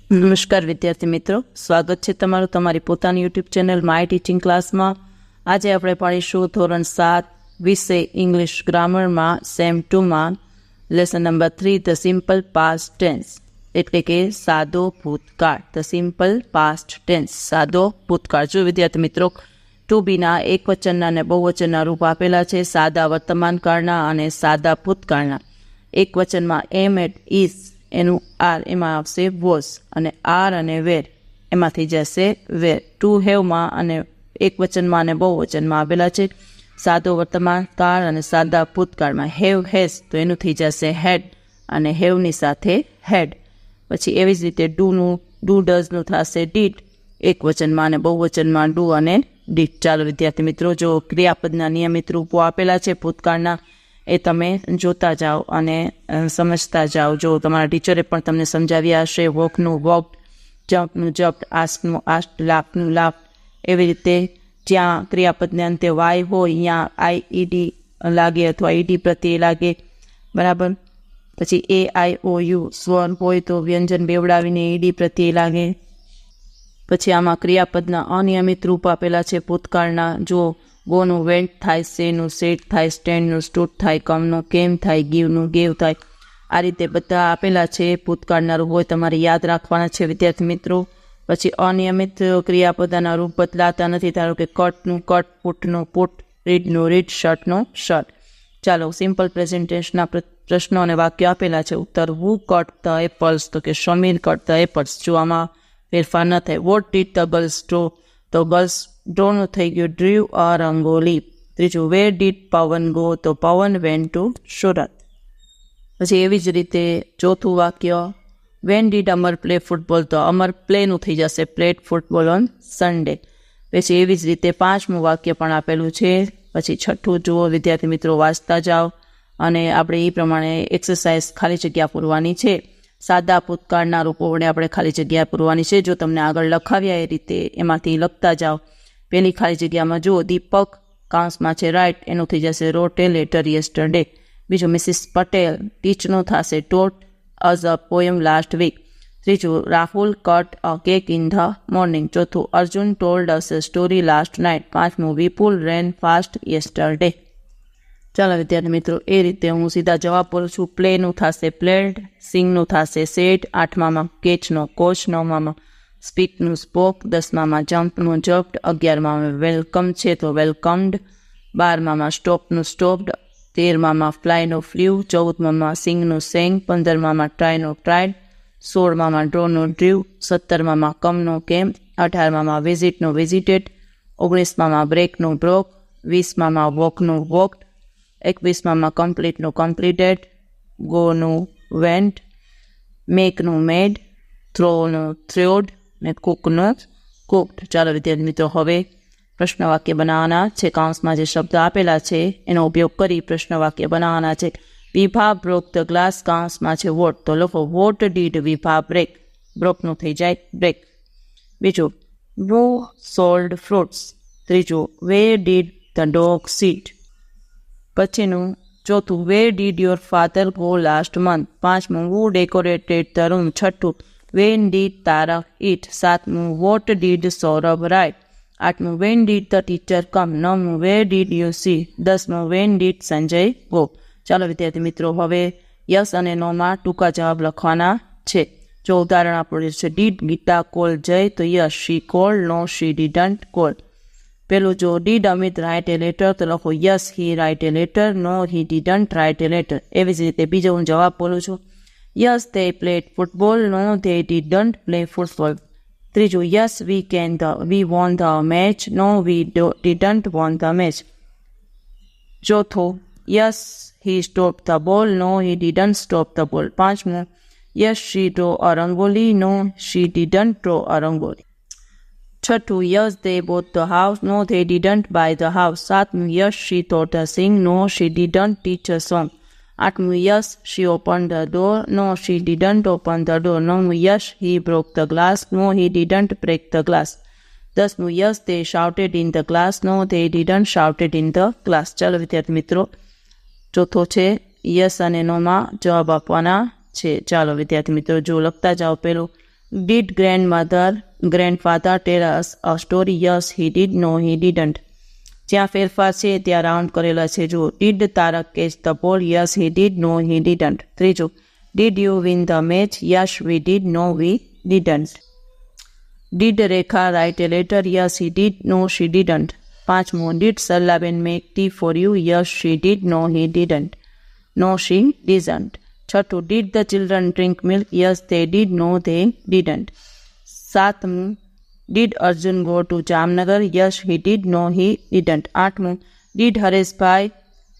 નમસ્કાર વિદ્યાર્થી મિત્રો, સ્વાગત છે તમારું તમારી પોતાની યુટ્યુબ ચેનલ માય ટીચિંગ ક્લાસમાં. આજે આપણે ભણીશું ધોરણ 7 વિષય ઇંગ્લિશ ગ્રામરમાં સેમ 2માં lesson number 3 the simple past tense, એટલે કે સાદો ભૂતકાળ. ધ સિમ્પલ પાસ્ટ ટેન્સ, સાદો ભૂતકાળ. જો વિદ્યાર્થી મિત્રો, ટુ બીના એક વચનના અને બહુવચનના રૂપ આપેલા છે, સાદા વર્તમાન કાળના અને સાદા ભૂતકાળના. એક વચનમાં એમ એટ ઇઝ એનું આર એમાં આવશે વોઝ, અને આર અને વેર એમાંથી જશે વેર. ટુ હેવમાં અને એક વચનમાં અને બહુવચનમાં આવેલા છે સાદો વર્તમાન કાળ અને સાદા ભૂતકાળમાં. હેવ હેઝ તો એનું થઈ જશે હેડ, અને હેવની સાથે હેડ. પછી એવી જ રીતે ડુ ડઝનું થશે ડીડ, એક વચનમાં અને બહુવચનમાં ડુ અને ડીડ. ચાલો વિદ્યાર્થી મિત્રો, જો ક્રિયાપદના નિયમિત રૂપો આપેલા છે ભૂતકાળના, એ તમે જોતા જાઓ અને સમજતા જાઓ. જો તમારા ટીચરે પણ તમને સમજાવ્યા હશે. વોકનું વોકડ, જમ્પનું જમ્પ્ડ, આસ્કનું આસ્કડ, લાફનું લાફ્ડ. એવી રીતે જ્યાં ક્રિયાપદને અંતે વાય હોય ત્યાં આઈઈડી લાગે અથવા ઈડી પ્રત્યે લાગે, બરાબર. પછી એ આઈ ઓ યુ સ્વર હોય તો વ્યંજન બેવડાવીને ઈડી પ્રત્યે લાગે. પછી આમાં ક્રિયાપદના અનિયમિત રૂપ આપેલા છે ભૂતકાળના. જો ગોનું વેન્ટ થાય, સેનું સેટ થાય, સ્ટેન્ડનું સ્ટૂડ થાય, કમનું કેમ થાય, ગીવનું ગેવ થાય. આ રીતે બધા આપેલા છે ભૂતકાળના રૂપ હોય, તમારે યાદ રાખવાના છે વિદ્યાર્થી મિત્રો. પછી અનિયમિત ક્રિયાપદના રૂપ બદલાતા નથી. ધારો કે કટનું કટ, પુટનું પુટ, રીડનું રીડ, શર્ટનું શર્ટ. ચાલો સિમ્પલ પ્રેઝન્ટેશનના પ્રશ્નો અને વાક્યો આપેલા છે. ઉત્તર: હુ કટ ધ એપલ્સ, તો કે સમીર કટ ધ એપલ્સ. જો આમાં ફેરફાર ન થાય. What did the girls draw, તો ગર્લ્સ ડ્રોનું થઈ ગયું ડ્રીવ અ રંગોલી. ત્રીજું: વેર ડીડ પવન ગો, તો પવન વેન્ટ ટુ સુરત. પછી એવી જ રીતે ચોથું વાક્ય: when did Amar play football, તો અમર પ્લેનું થઈ જશે પ્લેડ ફૂટબોલ ઓન સન્ડે. પછી એવી જ રીતે પાંચમું વાક્ય પણ આપેલું છે. પછી છઠ્ઠું જુઓ વિદ્યાર્થી મિત્રો, વાંચતા જાઓ અને આપણે એ પ્રમાણે એક્સરસાઇઝ ખાલી જગ્યા પૂરવાની છે. સાદા ભૂતકાળના રૂપો વડે આપણે ખાલી જગ્યા પૂરવાની છે. જો તમને આગળ લખાવ્યા એ રીતે એમાંથી લખતા જાઓ. પહેલી ખાલી જગ્યામાં જુઓ, દીપક કાઉન્સમાં છે રાઇટ, એનું થઈ જશે રોટ એ લેટર યસ્ટરડે. બીજું, મિસિસ પટેલ ટીચનું થશે taught us a poem last week. ત્રીજું, Rahul cut a cake in the morning. ચોથું, Arjun told us a story last night. પાંચમું, વિપુલ રેન ફાસ્ટ યસ્ટરડે. ચાલો વિદ્યાર્થી મિત્રો, એ રીતે હું સીધા જવાબ બોલું છું. પ્લેનું થશે પ્લેડ, સિંગનું થશે સેડ, આઠમામાં કેચનો કોચ, નવમામાં સ્પીકનું સ્પોક, દસમામાં જમ્પનું જમ્પ્ડ, 11મામાં વેલકમ છે તો વેલકમ્ડ, 12મામાં સ્ટોપનું સ્ટોપ્ડ, 13મામાં ફ્લાયનું ફ્લ્યુ, 14મામાં સિંગનું સેંગ, 15મામાં ટ્રાયનું ટ્રાયડ, 16મામાં ડ્રોનું ડ્રીવ, 17મામાં કમનું કેમ, 18મામાં વિઝિટનું વિઝિટેડ, 19મામાં બ્રેકનું બ્રોક, 20મામાં વોકનું વોકડ, 21મામાં કમ્પ્લીટનું કમ્પ્લીટેડ, ગોનું વેન્ટ, મેકનું મેડ, થ્રોનું થ્રોડ ને કુકનું કુકડ. ચાલો વિદ્યાર્થી મિત્રો, હવે પ્રશ્ન વાક્ય બનાવવાના છે. કાઉન્સમાં જે શબ્દ આપેલા છે એનો ઉપયોગ કરી પ્રશ્ન વાક્ય બનાવવાના છે. વિભા બ્રોક ધ ગ્લાસ, કાઉન્સમાં છે વોટ, તો લખો વોટ ડીડ વિભા બ્રેક. બ્રોકનું થઈ જાય બ્રેક. બીજું, વો સોલ્ડ ફ્રૂટ્સ. ત્રીજું, where did the dog sit. પછીનું ચોથું, where did your father go last month. પાંચમું, હુ ડેકોરેટેડ ધ રૂમ. છઠ્ઠું, વેન ડીડ તારા ઇટ. સાતમું, વોટ ડીડ સૌરભ રાઇટ. આઠમું, when did the teacher come. નવમું, where did you see. 10મું, when did Sanjay go. ચાલો વિદ્યાર્થી મિત્રો, હવે યસ અને નોમાં ટૂંકા જવાબ લખવાના છે. જો ઉદાહરણ આપણું છે, ડીડ ગીતા કોલ જય, તો yes she call, no she didn't call. પેલું જો did Amit write a letter, તો લખો yes he write a letter, no he didn't write a letter. એવી જ રીતે બીજો હું જવાબ બોલું છું. Yes they played football, no they didn't play football. ત્રીજું, yes we won the match, no we didn't won the match. ચોથું, yes he stop the ball, no he didn't stop the ball. પાંચમું, yes she draw a rangoli, no she didn't draw a rangoli. છઠ્ઠું, yes they bought the house, no they didn't buy the house. સાતમું, yes she taught a sing, no she didn't teach a song. આઠમું, yes she open the door, no she didn't open the door. નવમું, yes he broke the glass, no he didn't break the glass. 10મું, yes they shouted in the class, no they didn't shouted in the class. ચાલો વિદ્યાર્થી મિત્રો, ચોથો છે yes અને નોમાં જવાબ આપવાના છે. ચાલો વિદ્યાર્થી મિત્રો, જો લખતા જાઓ. પેલું, did grandfather tell us a story? Yes he did. No he didn't. જ્યાં ફેરફાર છે ત્યાં રાઉન્ડ કરેલા છે. જુઓ, did Tarak catch the ball? Yes he did. No he didn't. ત્રીજું, did you win the match? Yes we did. No we didn't. Did Rekha write a letter? Yes he did. No she didn't. પાંચમું, did Saralaben make tea for you? Yes she did. No he didn't. No she doesn't. છઠ્ઠું, did the children drink milk? Yes they did. No they didn't. સાતમું, did Arjun go to Jamnagar? Yes he did. No he didn't. આઠમું, did Hareshbhai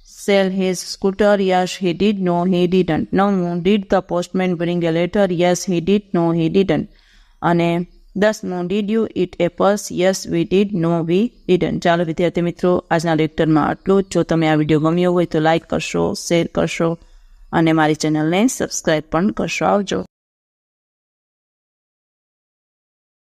sell his scooter? Yes he did. No he didn't. નવમું, did the postman bring a letter? Yes he did. No he didn't. અને 10મું, did you eat a purse? Yes we did. No we didn't. ચાલો વિદ્યાર્થી મિત્રો, આજના લેક્ચરમાં આટલું જ. જો તમે આ વિડીયો ગમ્યો હોય તો લાઇક કરશો, શેર કરશો અને મારી ચેનલને સબસ્ક્રાઈબ પણ કરશો. આવજો.